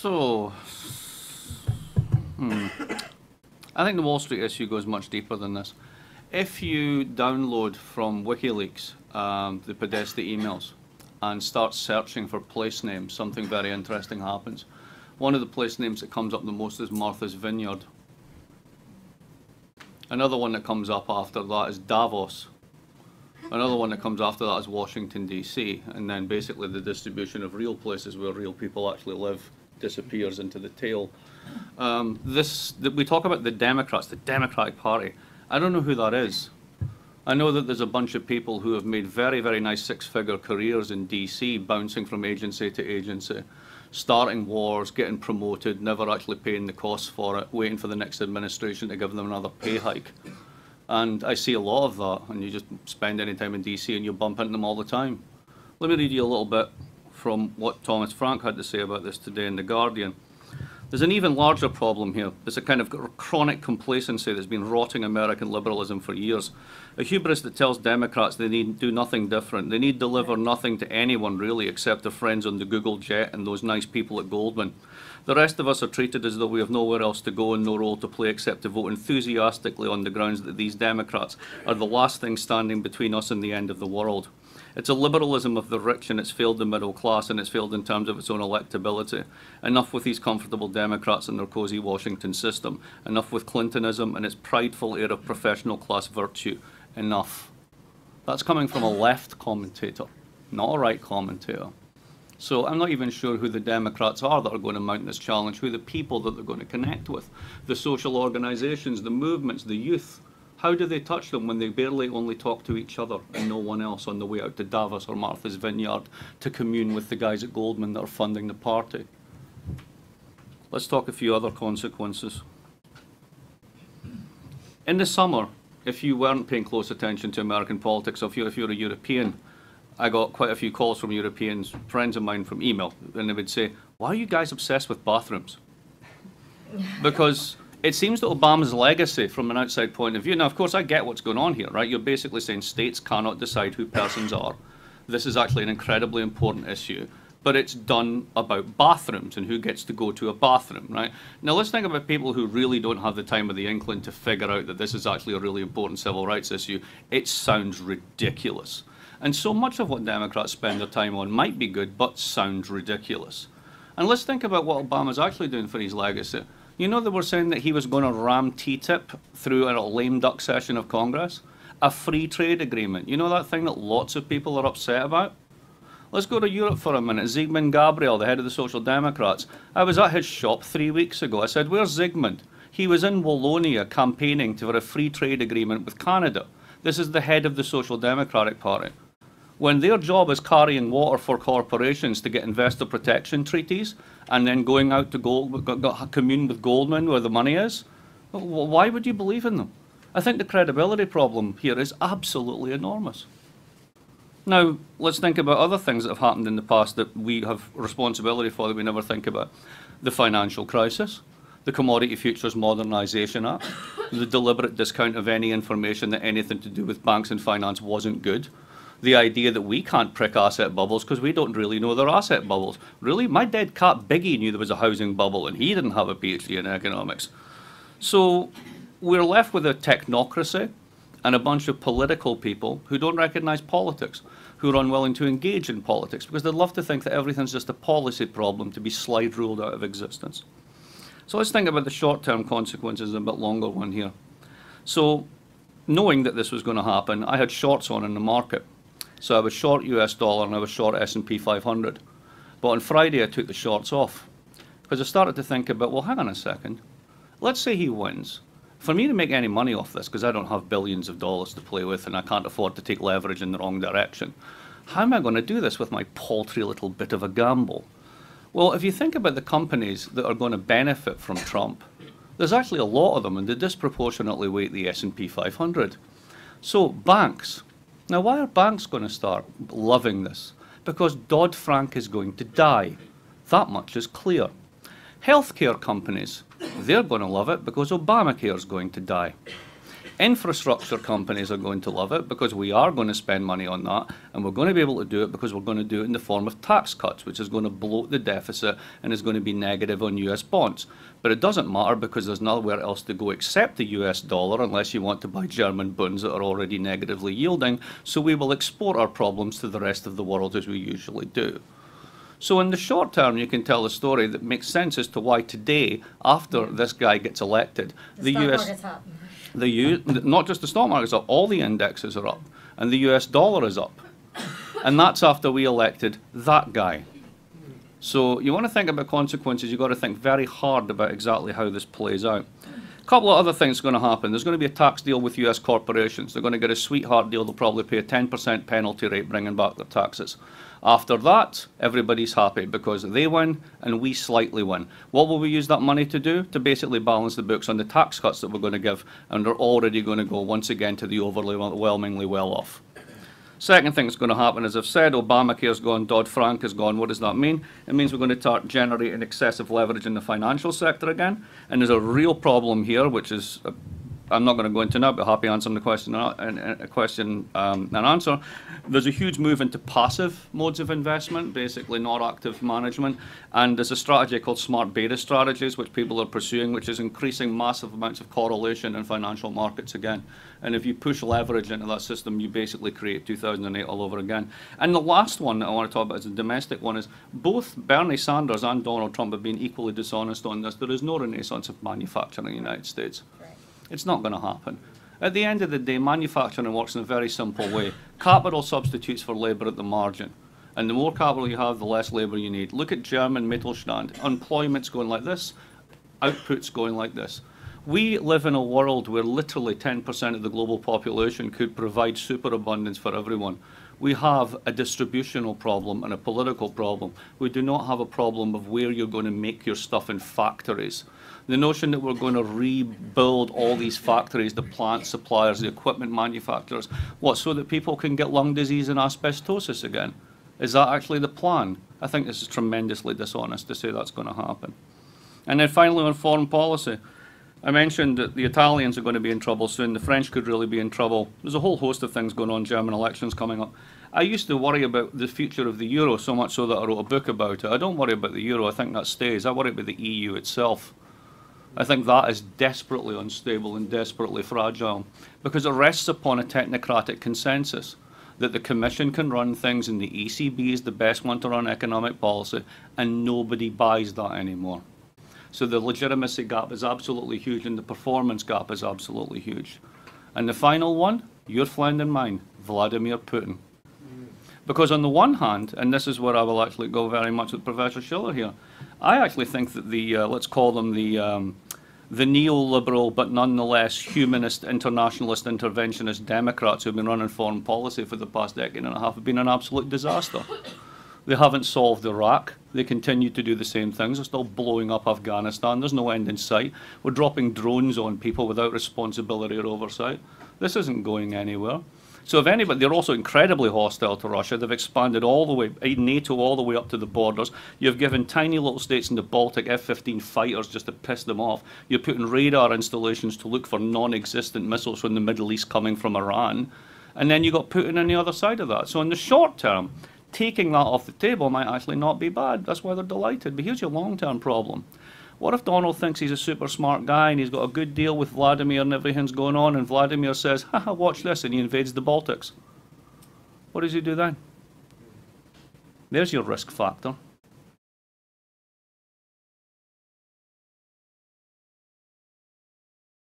So, I think the Wall Street issue goes much deeper than this. If you download from WikiLeaks the Podesta emails and start searching for place names, something very interesting happens. One of the place names that comes up the most is Martha's Vineyard. Another one that comes up after that is Davos. Another one that comes after that is Washington, D.C. And then basically the distribution of real places where real people actually live disappears into the tail. We talk about the Democrats, the Democratic Party. I don't know who that is. I know that there's a bunch of people who have made very, very nice six-figure careers in D.C., bouncing from agency to agency, starting wars, getting promoted, never actually paying the costs for it, waiting for the next administration to give them another pay hike. And I see a lot of that, and you just spend any time in D.C. and you bump into them all the time. Let me read you a little bit from what Thomas Frank had to say about this today in The Guardian. There's an even larger problem here. There's a kind of chronic complacency that's been rotting American liberalism for years. A hubris that tells Democrats they need do nothing different. They need deliver nothing to anyone, really, except their friends on the Google jet and those nice people at Goldman. The rest of us are treated as though we have nowhere else to go and no role to play except to vote enthusiastically on the grounds that these Democrats are the last thing standing between us and the end of the world. It's a liberalism of the rich, and it's failed the middle class, and it's failed in terms of its own electability. Enough with these comfortable Democrats and their cosy Washington system. Enough with Clintonism and its prideful air of professional class virtue. Enough. That's coming from a left commentator, not a right commentator. So I'm not even sure who the Democrats are that are going to mount this challenge, who the people that they're going to connect with, the social organizations, the movements, the youth. How do they touch them when they barely only talk to each other and no one else on the way out to Davos or Martha's Vineyard to commune with the guys at Goldman that are funding the party? Let's talk a few other consequences. In the summer, if you weren't paying close attention to American politics, or if you're a European, I got quite a few calls from Europeans, friends of mine from email, and they would say, why are you guys obsessed with bathrooms? Because it seems that Obama's legacy, from an outside point of view, now of course I get what's going on here, right? You're basically saying states cannot decide who persons are. This is actually an incredibly important issue, but it's done about bathrooms and who gets to go to a bathroom, right? Now let's think about people who really don't have the time or the inkling to figure out that this is actually a really important civil rights issue. It sounds ridiculous. And so much of what Democrats spend their time on might be good, but sounds ridiculous. And let's think about what Obama's actually doing for his legacy. You know, they were saying that he was going to ram TTIP through a lame duck session of Congress? A free trade agreement. You know that thing that lots of people are upset about? Let's go to Europe for a minute. Zygmunt Gabriel, the head of the Social Democrats. I was at his shop 3 weeks ago. I said, where's Zygmunt? He was in Wallonia campaigning for a free trade agreement with Canada. This is the head of the Social Democratic Party. When their job is carrying water for corporations to get investor protection treaties and then going out to commune with Goldman where the money is, why would you believe in them? I think the credibility problem here is absolutely enormous. Now, let's think about other things that have happened in the past that we have responsibility for that we never think about. The financial crisis, the Commodity Futures Modernisation Act, the deliberate discount of any information that anything to do with banks and finance wasn't good. The idea that we can't prick asset bubbles because we don't really know they're asset bubbles. Really? My dead cat Biggie knew there was a housing bubble and he didn't have a PhD in economics. So we're left with a technocracy and a bunch of political people who don't recognise politics, who are unwilling to engage in politics because they'd love to think that everything's just a policy problem to be slide ruled out of existence. So let's think about the short-term consequences, a bit longer one here. So knowing that this was going to happen, I had shorts on in the market. So I was short US dollar and I was short S&P 500. But on Friday I took the shorts off because I started to think about, well, hang on a second. Let's say he wins. For me to make any money off this, because I don't have billions of dollars to play with and I can't afford to take leverage in the wrong direction, how am I going to do this with my paltry little bit of a gamble? Well, if you think about the companies that are going to benefit from Trump, there's actually a lot of them and they disproportionately weight the S&P 500. So banks. Now, why are banks going to start loving this? Because Dodd-Frank is going to die. That much is clear. Healthcare companies, they're going to love it because Obamacare is going to die. Infrastructure companies are going to love it because we are going to spend money on that, and we're going to be able to do it because we're going to do it in the form of tax cuts, which is going to bloat the deficit and is going to be negative on US bonds. But it doesn't matter because there's nowhere else to go except the US dollar unless you want to buy German bonds that are already negatively yielding, so we will export our problems to the rest of the world as we usually do. So in the short term, you can tell a story that makes sense as to why today, after this guy gets elected, the US... not just the stock market's up, all the indexes are up, and the US dollar is up. And that's after we elected that guy. So you want to think about consequences, you've got to think very hard about exactly how this plays out. A couple of other things going to happen. There's going to be a tax deal with US corporations. They're going to get a sweetheart deal. They'll probably pay a 10% penalty rate bringing back their taxes. After that, everybody's happy because they win and we slightly win. What will we use that money to do? To basically balance the books on the tax cuts that we're going to give, and they're already going to go once again to the overwhelmingly well-off. Second thing that's going to happen, as I've said, Obamacare's gone, Dodd-Frank is gone. What does that mean? It means we're going to start generating excessive leverage in the financial sector again, and there's a real problem here, which is... I'm not going to go into now, but happy answering the question and answer. There's a huge move into passive modes of investment, basically not active management, and there's a strategy called smart beta strategies, which people are pursuing, which is increasing massive amounts of correlation in financial markets again. And if you push leverage into that system, you basically create 2008 all over again. And the last one that I want to talk about is a domestic one, is both Bernie Sanders and Donald Trump have been equally dishonest on this. There is no renaissance of manufacturing in the United States. It's not going to happen. At the end of the day, manufacturing works in a very simple way. Capital substitutes for labour at the margin. And the more capital you have, the less labour you need. Look at German Mittelstand. Employment's going like this, output's going like this. We live in a world where literally 10% of the global population could provide superabundance for everyone. We have a distributional problem and a political problem. We do not have a problem of where you're going to make your stuff in factories. The notion that we're going to rebuild all these factories, the plant suppliers, the equipment manufacturers, what, so that people can get lung disease and asbestosis again? Is that actually the plan? I think this is tremendously dishonest to say that's going to happen. And then finally on foreign policy, I mentioned that the Italians are going to be in trouble soon. The French could really be in trouble. There's a whole host of things going on, German elections coming up. I used to worry about the future of the euro so much so that I wrote a book about it. I don't worry about the euro, I think that stays. I worry about the EU itself. I think that is desperately unstable and desperately fragile because it rests upon a technocratic consensus that the Commission can run things and the ECB is the best one to run economic policy, and nobody buys that anymore. So the legitimacy gap is absolutely huge and the performance gap is absolutely huge. And the final one, your friend and mine, Vladimir Putin. Because on the one hand, and this is where I will actually go very much with Professor Schiller here, I actually think that the, let's call them the neoliberal but nonetheless humanist, internationalist, interventionist Democrats who've been running foreign policy for the past decade and a half have been an absolute disaster. They haven't solved Iraq. They continue to do the same things. They're still blowing up Afghanistan. There's no end in sight. We're dropping drones on people without responsibility or oversight. This isn't going anywhere. So if anybody, they're also incredibly hostile to Russia. They've expanded all the way, NATO all the way up to the borders. You've given tiny little states in the Baltic F-15 fighters just to piss them off. You're putting radar installations to look for non-existent missiles from the Middle East coming from Iran. And then you've got Putin on the other side of that. So in the short term, taking that off the table might actually not be bad. That's why they're delighted. But here's your long-term problem. What if Donald thinks he's a super smart guy and he's got a good deal with Vladimir and everything's going on, and Vladimir says, haha, watch this, and he invades the Baltics? What does he do then? There's your risk factor.